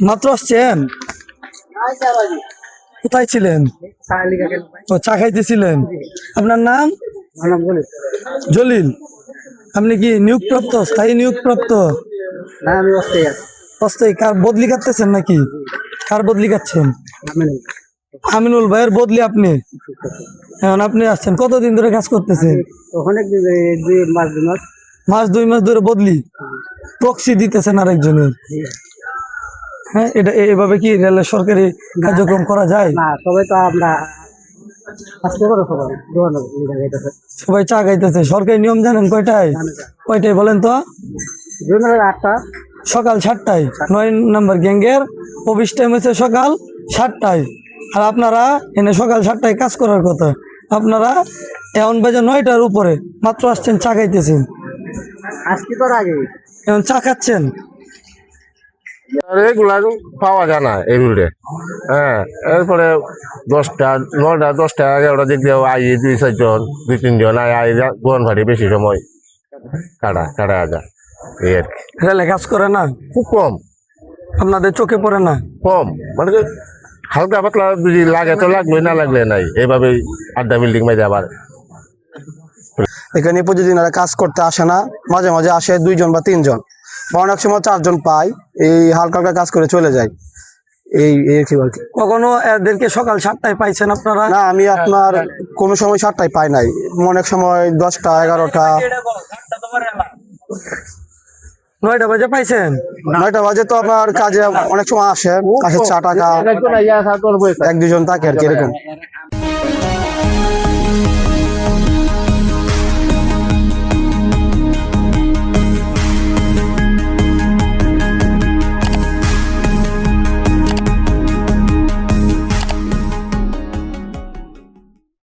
মাত্র আসছেন? কোথায় ছিলেন? ও, চা খাইতেছিলেন। আপনার নাম? জলিল। আপনি কি নিয়োগপ্রাপ্ত, স্থায়ী নিয়োগপ্রাপ্ত? অস্থায়ী। কার বদলি কাটতেছেন নাকি? কার বদলি কাটছেন? আমিনুল ভাইয়ের বদলি আপনি? এখন আপনি আসছেন, কতদিন ধরে কাজ করতেছেন? মাস 2 মাস ধরে বদলি, প্রক্সি দিতেছেন আরেকজনের। হ্যাঁ, এটা এভাবে কি রেলের সরকারি কার্যক্রম করা যায়? সবাই চা খাইতেছে। সরকারি নিয়ম জানেন কয়টায়? কয়টায় বলেন তো? সকাল 7টায়। 9 নম্বর গ্যাংয়ের অফিস টাইম হচ্ছে সকাল 7টায়। আর আপনারা এনে সকাল 7টায় কাজ করার কথা, আপনারা এখন বাজে 9টার উপরে, মাত্র আসছেন, চা খাইতেছেন। এখন চা খাচ্ছেন। এগুলা পাওয়া যায় না এই রুটে। হ্যাঁ, এরপরে 10টা 9টা 10টা 11টা দিক দিয়ে আই 2-4 জন 2-3 জন আই গোয়ান ভাড়ি বেশি সময় কাটা যায় এই আর কি। রেলে কাজ করে না? খুব কম। আপনাদের চোখে পড়ে না? কম মানে কি, হালকা পাতলা যদি লাগে তো লাগবে, না লাগলে নাই। এইভাবেই আড্ডা বিল্ডিং মাঝে আবার এখানে প্রতিদিন আর কাজ করতে আসে না, মাঝে মাঝে আসে 2 জন বা 3 জন, বা অনেক সময় 4 জন পাই, এই হালকা হালকা কাজ করে চলে যায়। এই কি বলছি, কখনো এদেরকে সকাল 7টায় পাইছেন আপনারা? না, আমি আপনার কোনো সময় 7টায় পাই নাই, অনেক সময় 10টা 11টা 9টা বাজে পাইছেন? 9টা বাজে তো আপনার কাজে অনেক সময় আসে 4 টাকা 1-2 জন থাকে আর কি, এরকম।